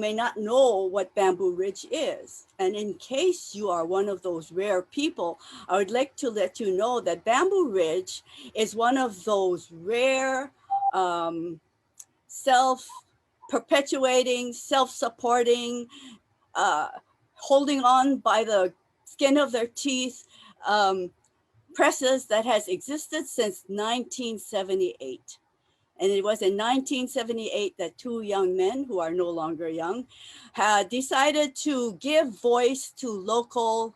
may not know what Bamboo Ridge is. And in case you are one of those rare people, I would like to let you know that Bamboo Ridge is one of those rare self-perpetuating, self-supporting, holding on by the skin of their teeth presses that has existed since 1978. And it was in 1978 that two young men, who are no longer young, had decided to give voice to local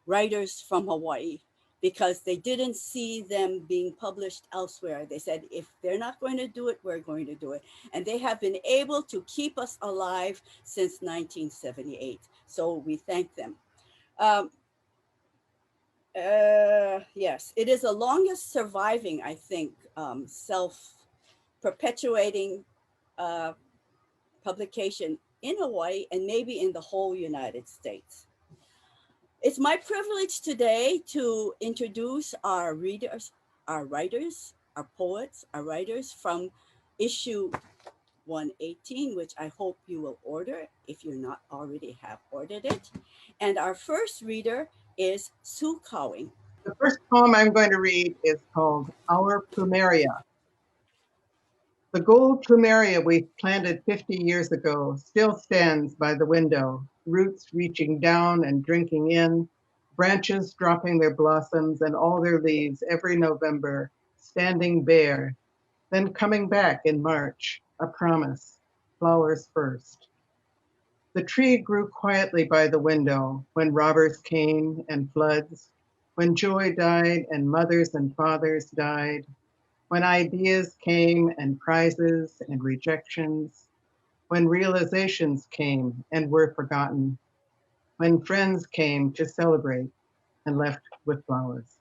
writers from Hawaii because they didn't see them being published elsewhere. They said, if they're not going to do it, we're going to do it. And they have been able to keep us alive since 1978. So we thank them. Yes, it is the longest surviving, I think, self-perpetuating publication in Hawaii and maybe in the whole United States. It's my privilege today to introduce our readers, our writers, our poets, our writers from issue 118, which I hope you will order if you not already have ordered it. And our first reader is Sue Cowing. The first poem I'm going to read is called Our Plumeria. The gold plumeria we planted 50 years ago still stands by the window, roots reaching down and drinking in, branches dropping their blossoms and all their leaves every November, standing bare, then coming back in March, a promise, flowers first. The tree grew quietly by the window when robbers came and floods, when joy died and mothers and fathers died, when ideas came and prizes and rejections, when realizations came and were forgotten, when friends came to celebrate and left with flowers.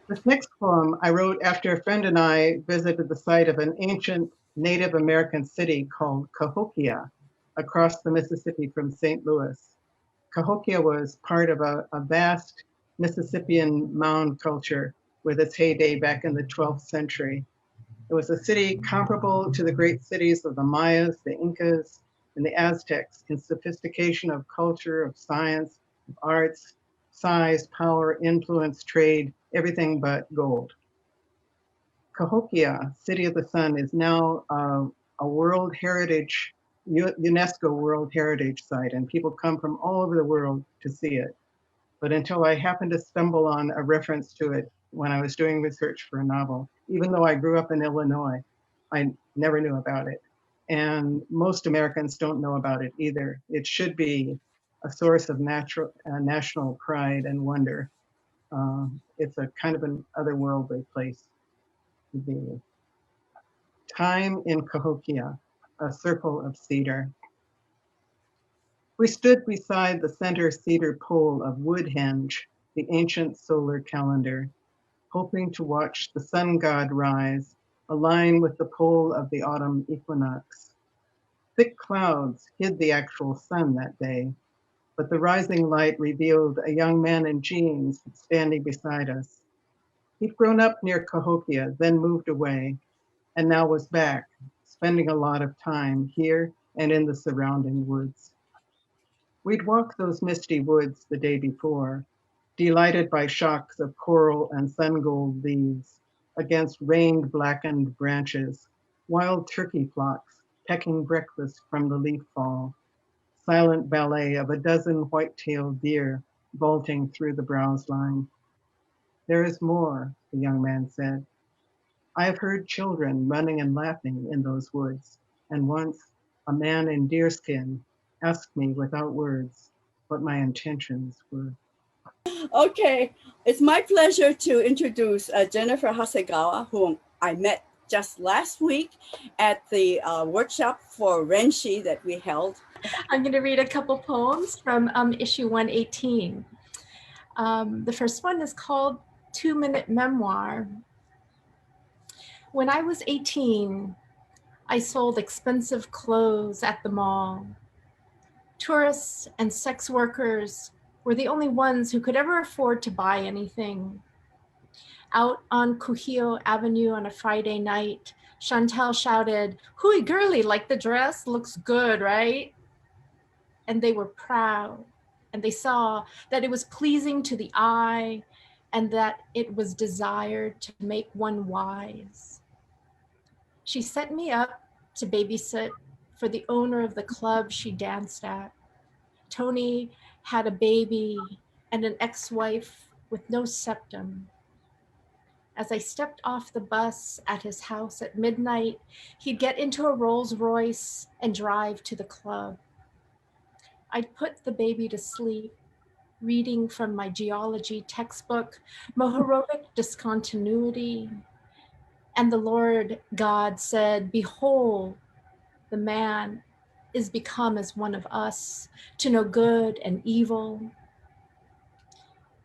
This next poem I wrote after a friend and I visited the site of an ancient Native American city called Cahokia across the Mississippi from St. Louis. Cahokia was part of a vast Mississippian mound culture with its heyday back in the 12th century. It was a city comparable to the great cities of the Mayas, the Incas, and the Aztecs in sophistication of culture, of science, of arts, size, power, influence, trade, everything but gold. Cahokia, City of the Sun, is now a World Heritage, UNESCO World Heritage Site, and people come from all over the world to see it. But until I happened to stumble on a reference to it when I was doing research for a novel, even though I grew up in Illinois, I never knew about it. And most Americans don't know about it either. It should be a source of national pride and wonder. It's a kind of an otherworldly place to be. Time in Cahokia, a circle of cedar. We stood beside the center cedar pole of Woodhenge, the ancient solar calendar, hoping to watch the sun god rise, align with the pole of the autumn equinox. Thick clouds hid the actual sun that day, but the rising light revealed a young man in jeans standing beside us. He'd grown up near Cahokia, then moved away, and now was back, spending a lot of time here and in the surrounding woods. We'd walked those misty woods the day before, delighted by shocks of coral and sun-gold leaves against rain-blackened branches, wild turkey flocks pecking breakfast from the leaf fall, silent ballet of a dozen white-tailed deer vaulting through the browse line. There is more, the young man said. I have heard children running and laughing in those woods, and once a man in deerskin asked me without words what my intentions were. Okay, it's my pleasure to introduce Jennifer Hasegawa, whom I met just last week at the workshop for Renshi that we held. I'm going to read a couple poems from issue 118. The first one is called 2-Minute Memoir. When I was 18, I sold expensive clothes at the mall. Tourists and sex workers were the only ones who could ever afford to buy anything. Out on Kuhio Avenue on a Friday night, Chantel shouted, "Hooey girly, like the dress? Looks good, right?" And they were proud, and they saw that it was pleasing to the eye and that it was desired to make one wise. She set me up to babysit for the owner of the club she danced at. Tony had a baby and an ex-wife with no septum. As I stepped off the bus at his house at midnight, he'd get into a Rolls Royce and drive to the club. I'd put the baby to sleep, reading from my geology textbook, Mohorovic Discontinuity. And the Lord God said, "Behold, the man is become as one of us, to know good and evil."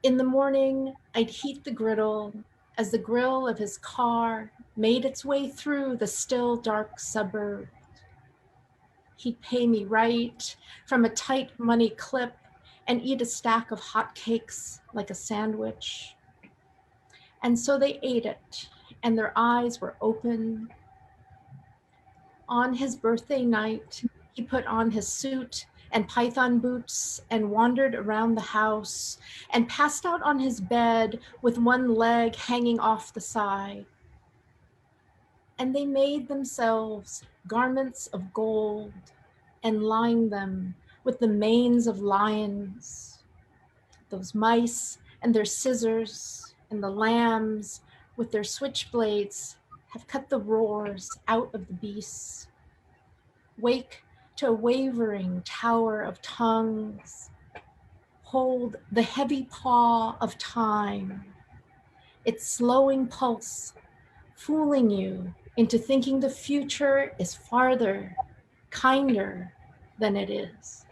In the morning, I'd heat the griddle as the grill of his car made its way through the still dark suburb. He'd pay me right from a tight money clip and eat a stack of hotcakes like a sandwich. And so they ate it, and their eyes were open. On his birthday night, he put on his suit and python boots and wandered around the house and passed out on his bed with one leg hanging off the side. And they made themselves garments of gold and lined them with the manes of lions. Those mice and their scissors and the lambs with their switchblades have cut the roars out of the beasts. Wake to a wavering tower of tongues. Hold the heavy paw of time, its slowing pulse, fooling you into thinking the future is farther, kinder than it is.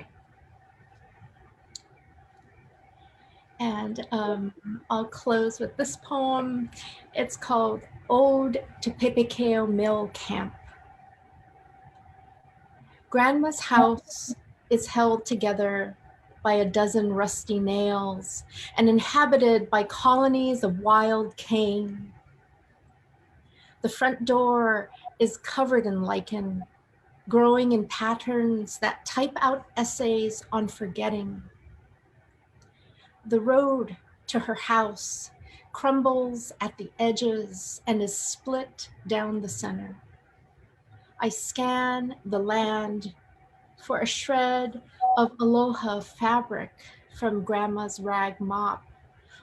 And I'll close with this poem. It's called Ode to Pepekeo Mill Camp. Grandma's house is held together by a dozen rusty nails and inhabited by colonies of wild cane. The front door is covered in lichen, growing in patterns that type out essays on forgetting. The road to her house crumbles at the edges and is split down the center. I scan the land for a shred of aloha fabric from Grandma's rag mop,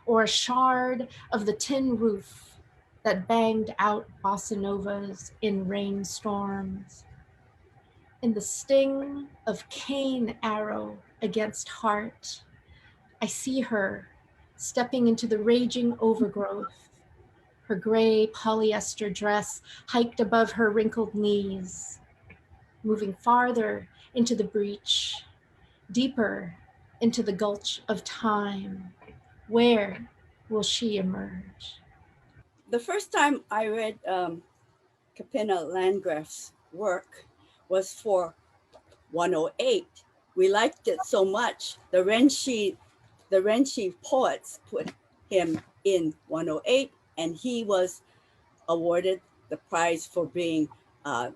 or a shard of the tin roof that banged out bossa novas in rainstorms. In the sting of cane arrow against heart, I see her stepping into the raging overgrowth, her gray polyester dress hiked above her wrinkled knees, moving farther into the breach, deeper into the gulch of time. Where will she emerge? The first time I read Kapena Landgraf's work was for 108. We liked it so much. The Renshi poets put him in 108, and he was awarded the prize for being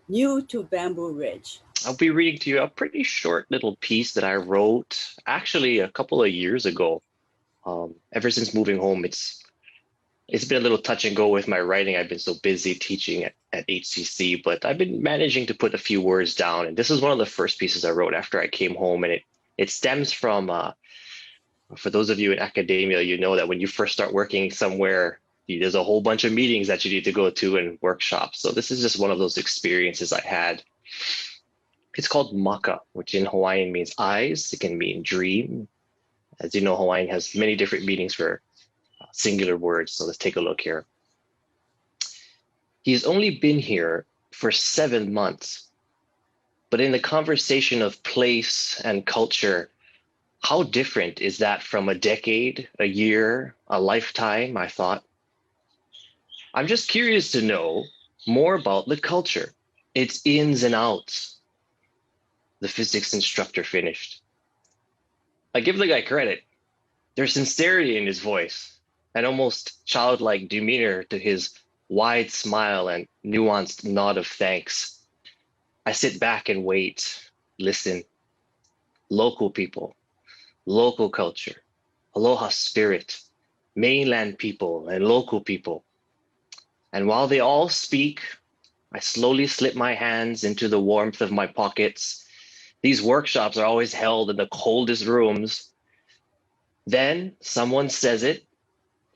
new to Bamboo Ridge. I'll be reading to you a pretty short little piece that I wrote actually a couple of years ago. Ever since moving home, it's been a little touch and go with my writing. I've been so busy teaching at HCC, but I've been managing to put a few words down. And this is one of the first pieces I wrote after I came home. And it stems from, for those of you in academia, you know that when you first start working somewhere, there's a whole bunch of meetings that you need to go to and workshops. So this is just one of those experiences I had. It's called maka, which in Hawaiian means eyes. It can mean dream. As you know, Hawaiian has many different meanings for singular words. So let's take a look here. He's only been here for 7 months, but in the conversation of place and culture, how different is that from a decade, a year, a lifetime, I thought. I'm just curious to know more about the culture, its ins and outs. The physics instructor finished. I give the guy credit. There's sincerity in his voice, an almost childlike demeanor to his wide smile and nuanced nod of thanks. I sit back and wait, listen. Local people, local culture, aloha spirit, mainland people and local people. And while they all speak, I slowly slip my hands into the warmth of my pockets. These workshops are always held in the coldest rooms. Then someone says it,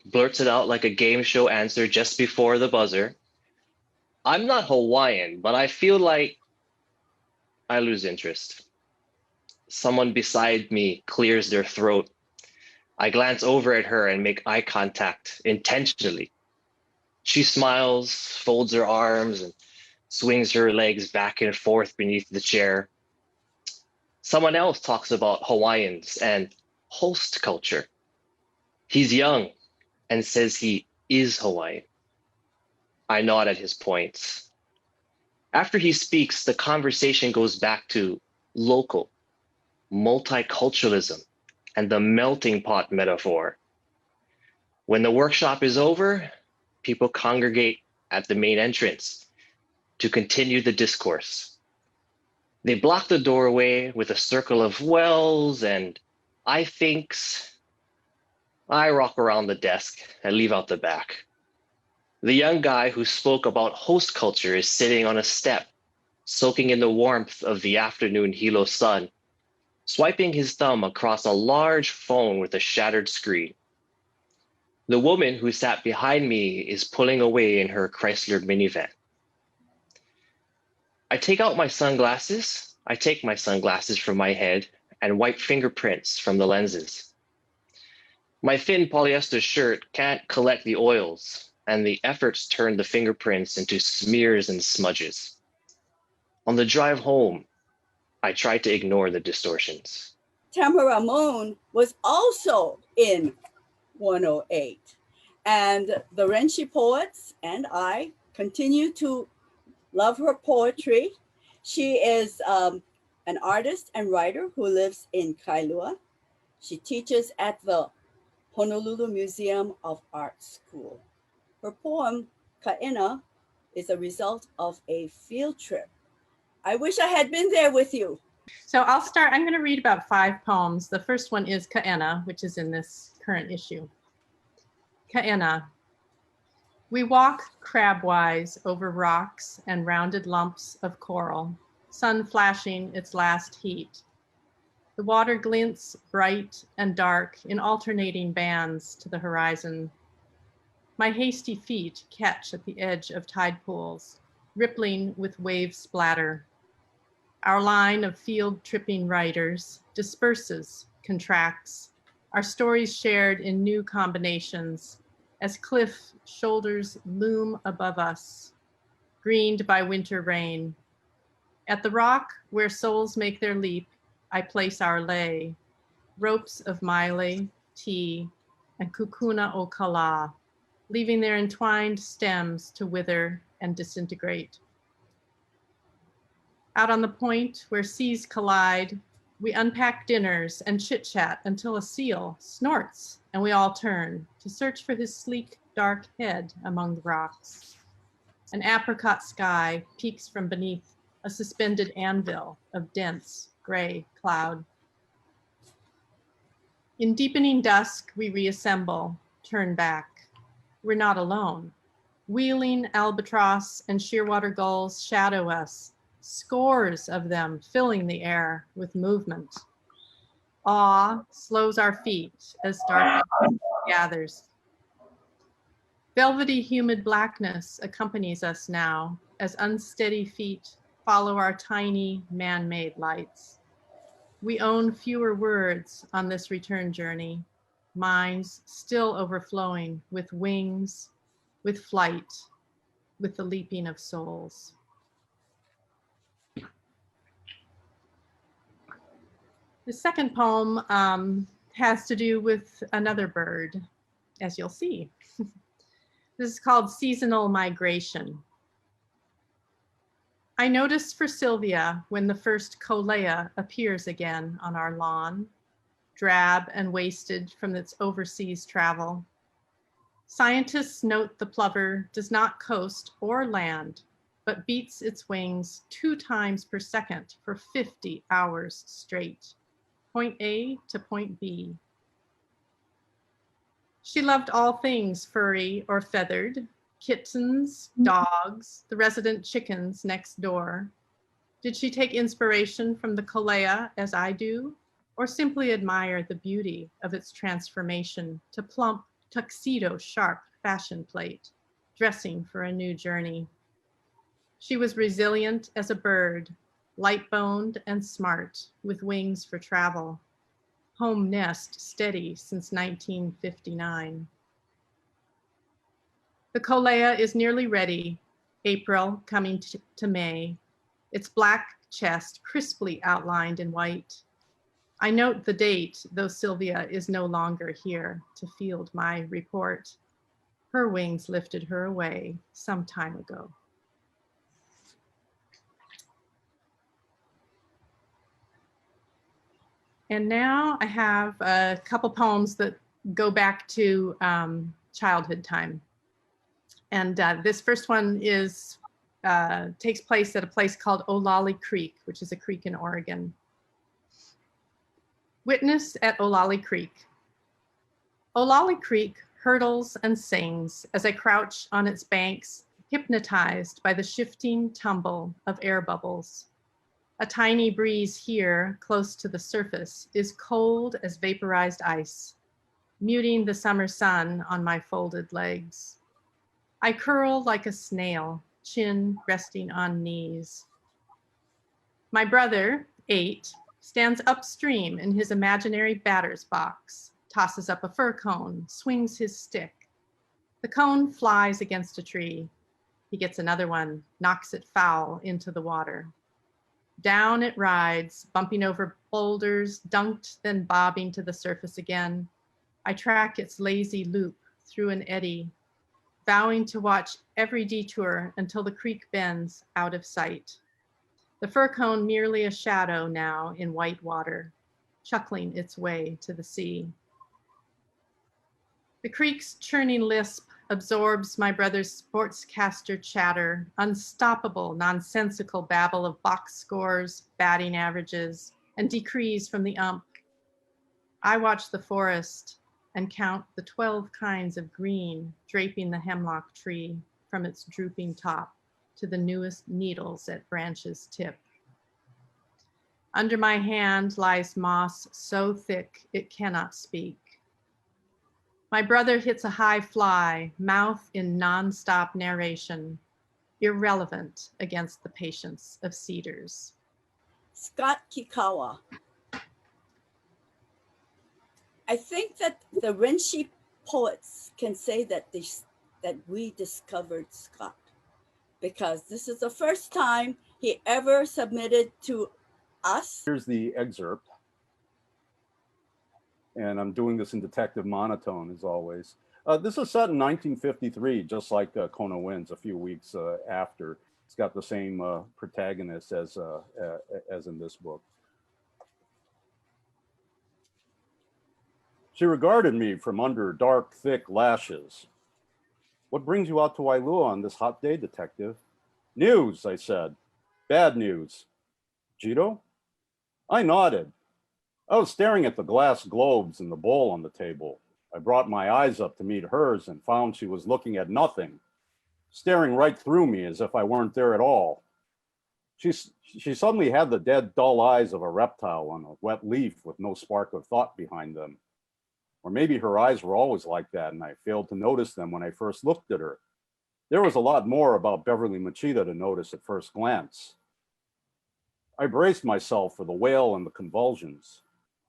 blurts it out like a game show answer just before the buzzer. I'm not Hawaiian, but I feel like I lose interest. Someone beside me clears their throat. I glance over at her and make eye contact intentionally. She smiles, folds her arms, and swings her legs back and forth beneath the chair. Someone else talks about Hawaiians and host culture. He's young and says he is Hawaiian. I nod at his points. After he speaks, the conversation goes back to local, multiculturalism, and the melting pot metaphor. When the workshop is over, people congregate at the main entrance to continue the discourse. They block the doorway with a circle of wells and I thinks. I rock around the desk and leave out the back. The young guy who spoke about host culture is sitting on a step, soaking in the warmth of the afternoon Hilo sun, swiping his thumb across a large phone with a shattered screen. The woman who sat behind me is pulling away in her Chrysler minivan. I take my sunglasses from my head and wipe fingerprints from the lenses. My thin polyester shirt can't collect the oils, and the efforts turn the fingerprints into smears and smudges. On the drive home, I try to ignore the distortions. Tamara Moan was also in 108. And the Renshi poets and I continue to love her poetry. She is an artist and writer who lives in Kailua. She teaches at the Honolulu Museum of Art School. Her poem, Kapena, is a result of a field trip. I wish I had been there with you. So I'll start. I'm going to read about 5 poems. The first one is Kapena, which is in this current issue. Kapena. We walk crabwise over rocks and rounded lumps of coral, sun flashing its last heat. The water glints bright and dark in alternating bands to the horizon. My hasty feet catch at the edge of tide pools, rippling with wave splatter. Our line of field-tripping riders disperses, contracts, our stories shared in new combinations as cliff shoulders loom above us, greened by winter rain. At the rock where souls make their leap, I place our lei, ropes of maile, tea, and kukuna o kala, leaving their entwined stems to wither and disintegrate. Out on the point where seas collide, we unpack dinners and chit-chat until a seal snorts and we all turn to search for his sleek, dark head among the rocks. An apricot sky peeks from beneath a suspended anvil of dense gray cloud. In deepening dusk, we reassemble, turn back. We're not alone. Wheeling albatross and shearwater gulls shadow us, scores of them filling the air with movement. Awe slows our feet as darkness gathers. Velvety humid blackness accompanies us now as unsteady feet follow our tiny man-made lights. We own fewer words on this return journey, minds still overflowing with wings, with flight, with the leaping of souls. The second poem has to do with another bird, as you'll see. This is called Seasonal Migration. I noticed for Sylvia when the first kolea appears again on our lawn, drab and wasted from its overseas travel. Scientists note the plover does not coast or land, but beats its wings 2 times per second for 50 hours straight, point A to point B. She loved all things furry or feathered, kittens, dogs, the resident chickens next door. Did she take inspiration from the kolea as I do, or simply admire the beauty of its transformation to plump, tuxedo sharp fashion plate, dressing for a new journey? She was resilient as a bird, light-boned and smart, with wings for travel. Home nest steady since 1959. The kolea is nearly ready, April coming to May, its black chest crisply outlined in white. I note the date, though Sylvia is no longer here to field my report. Her wings lifted her away some time ago. And now I have a couple poems that go back to childhood time. And this first one is takes place at a place called Olali Creek, which is a creek in Oregon. Witness at Olali Creek. Olali Creek hurtles and sings as I crouch on its banks, hypnotized by the shifting tumble of air bubbles. A tiny breeze here, close to the surface, is cold as vaporized ice, muting the summer sun on my folded legs. I curl like a snail, chin resting on knees. My brother, 8, stands upstream in his imaginary batter's box, tosses up a fir cone, swings his stick. The cone flies against a tree. He gets another one, knocks it foul into the water. Down it rides, bumping over boulders, dunked, then bobbing to the surface again. I track its lazy loop through an eddy, vowing to watch every detour until the creek bends out of sight. The fir cone merely a shadow now in white water, chuckling its way to the sea. The creek's churning lisp absorbs my brother's sportscaster chatter, unstoppable, nonsensical babble of box scores, batting averages, and decrees from the ump. I watch the forest and count the 12 kinds of green draping the hemlock tree from its drooping top to the newest needles at branch's tip. Under my hand lies moss so thick it cannot speak. My brother hits a high fly, mouth in nonstop narration, irrelevant against the patience of cedars. Scott Kikkawa. I think that the Renshi poets can say that we discovered Scott, because this is the first time he ever submitted to us. Here's the excerpt. And I'm doing this in detective monotone as always. This is set in 1953, just like Kona Winds, a few weeks after. It's got the same protagonist as in this book. She regarded me from under dark, thick lashes. What brings you out to Wailua on this hot day, detective? News, I said. Bad news. Jito? I nodded. I was staring at the glass globes in the bowl on the table. I brought my eyes up to meet hers and found she was looking at nothing, staring right through me as if I weren't there at all. She suddenly had the dead, dull eyes of a reptile on a wet leaf with no spark of thought behind them. Or maybe her eyes were always like that and I failed to notice them when I first looked at her. There was a lot more about Beverly Machida to notice at first glance. I braced myself for the wail and the convulsions.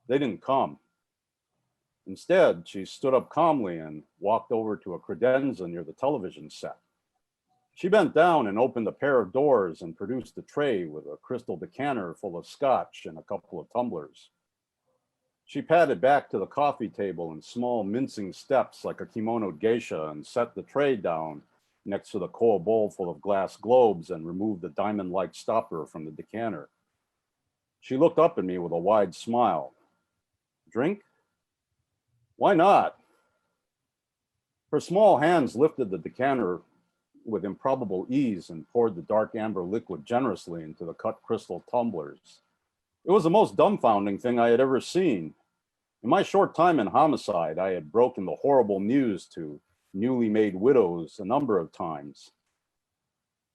They didn't come. Instead, she stood up calmly and walked over to a credenza near the television set. She bent down and opened a pair of doors and produced a tray with a crystal decanter full of scotch and a couple of tumblers. She padded back to the coffee table in small mincing steps like a kimonoed geisha and set the tray down next to the koa bowl full of glass globes and removed the diamond-like stopper from the decanter. She looked up at me with a wide smile. Drink? Why not? Her small hands lifted the decanter with improbable ease and poured the dark amber liquid generously into the cut crystal tumblers. It was the most dumbfounding thing I had ever seen. In my short time in homicide, I had broken the horrible news to newly made widows a number of times.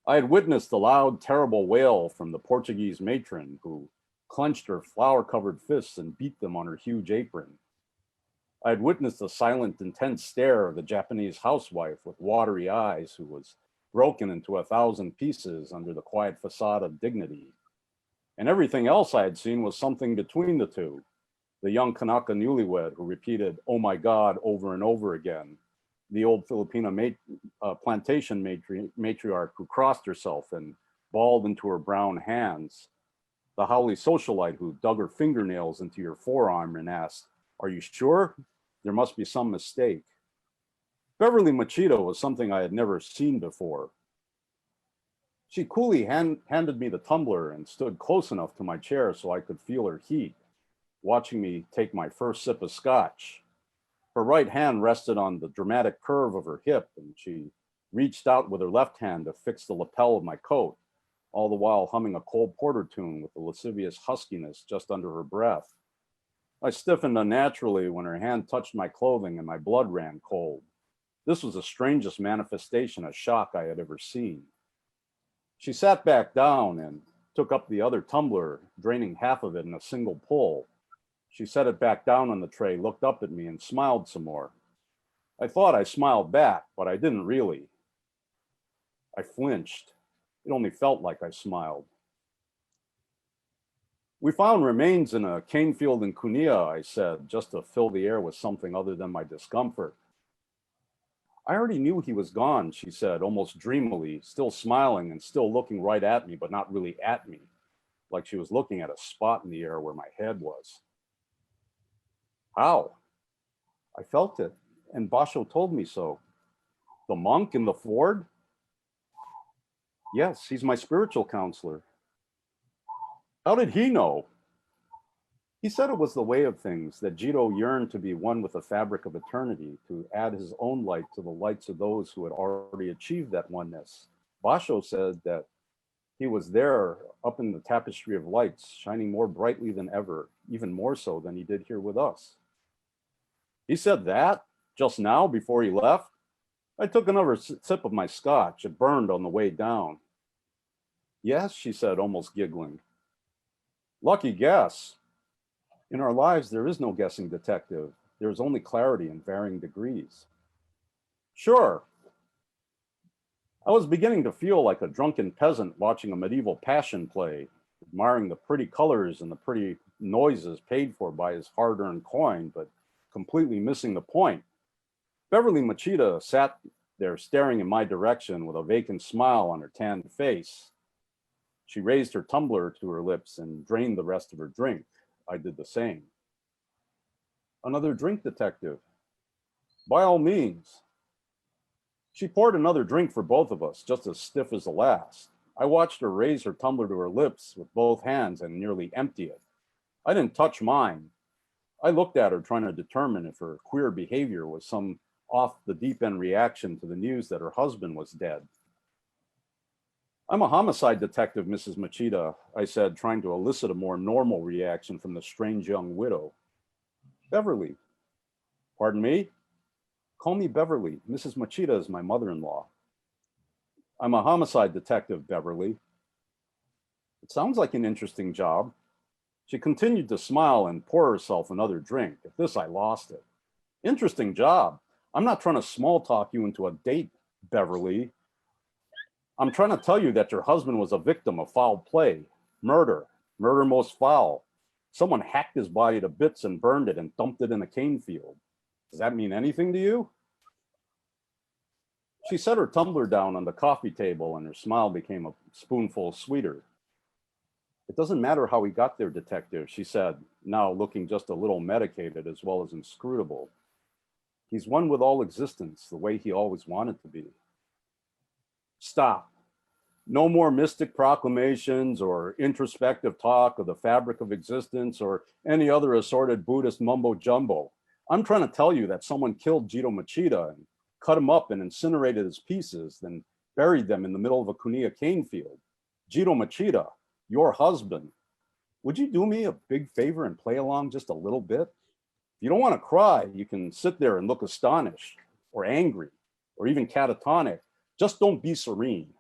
I had witnessed the loud, terrible wail from the Portuguese matron who clenched her flour-covered fists and beat them on her huge apron. I had witnessed the silent, intense stare of the Japanese housewife with watery eyes who was broken into 1,000 pieces under the quiet facade of dignity. And everything else I had seen was something between the two. The young Kanaka newlywed who repeated, "Oh my God," over and over again. The old Filipino plantation matriarch who crossed herself and bawled into her brown hands. The Hawai'i socialite who dug her fingernails into your forearm and asked, "Are you sure? There must be some mistake." Beverly Machida was something I had never seen before. She coolly handed me the tumbler and stood close enough to my chair so I could feel her heat, watching me take my first sip of scotch. Her right hand rested on the dramatic curve of her hip, and she reached out with her left hand to fix the lapel of my coat, all the while humming a Cole Porter tune with a lascivious huskiness just under her breath. I stiffened unnaturally when her hand touched my clothing and my blood ran cold. This was the strangest manifestation of shock I had ever seen. She sat back down and took up the other tumbler, draining half of it in a single pull. She set it back down on the tray, looked up at me, and smiled some more. I thought I smiled back, but I didn't really. I flinched. It only felt like I smiled. "We found remains in a cane field in Kunia," I said, just to fill the air with something other than my discomfort. "I already knew he was gone," she said, almost dreamily, still smiling and still looking right at me, but not really at me, like she was looking at a spot in the air where my head was. "How?" "I felt it, and Basho told me so." "The monk in the ford?" "Yes, he's my spiritual counselor." "How did he know?" "He said it was the way of things, that Jiro yearned to be one with the fabric of eternity, to add his own light to the lights of those who had already achieved that oneness. Basho said that he was there up in the tapestry of lights, shining more brightly than ever, even more so than he did here with us." "He said that? Just now, before he left?" I took another sip of my scotch. It burned on the way down. "Yes," she said, almost giggling. "Lucky guess. In our lives, there is no guessing, detective. There is only clarity in varying degrees." "Sure." I was beginning to feel like a drunken peasant watching a medieval passion play, admiring the pretty colors and the pretty noises paid for by his hard-earned coin, but completely missing the point. Beverly Machida sat there staring in my direction with a vacant smile on her tanned face. She raised her tumbler to her lips and drained the rest of her drink. I did the same. "Another drink, detective?" "By all means." She poured another drink for both of us, just as stiff as the last. I watched her raise her tumbler to her lips with both hands and nearly empty it. I didn't touch mine. I looked at her, trying to determine if her queer behavior was some off the deep end reaction to the news that her husband was dead. "I'm a homicide detective, Mrs. Machida," I said, trying to elicit a more normal reaction from the strange young widow. "Beverly." "Pardon me?" "Call me Beverly. Mrs. Machida is my mother-in-law." "I'm a homicide detective, Beverly." "It sounds like an interesting job." She continued to smile and pour herself another drink. At this, I lost it. "Interesting job. I'm not trying to small talk you into a date, Beverly. I'm trying to tell you that your husband was a victim of foul play, murder most foul. Someone hacked his body to bits and burned it and dumped it in a cane field. Does that mean anything to you?" She set her tumbler down on the coffee table and her smile became a spoonful sweeter. "It doesn't matter how he got there, detective," she said, now looking just a little medicated as well as inscrutable. "He's one with all existence, the way he always wanted to be." "Stop. No more mystic proclamations or introspective talk of the fabric of existence or any other assorted Buddhist mumbo jumbo. I'm trying to tell you that someone killed Jiro Machida and cut him up and incinerated his pieces, then buried them in the middle of a kunia cane field. Jiro Machida, your husband. Would you do me a big favor and play along just a little bit? If you don't want to cry, you can sit there and look astonished or angry or even catatonic. Just don't be serene.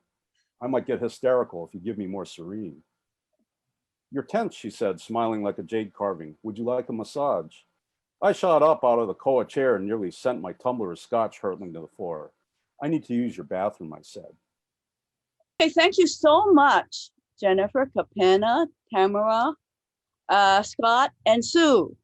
I might get hysterical if you give me more serene. You're tense, she said, smiling like a jade carving. Would you like a massage? I shot up out of the koa chair and nearly sent my tumbler of scotch hurtling to the floor. I need to use your bathroom, I said. Okay, thank you so much, Jennifer, Kapena, Tamara, Scott, and Sue.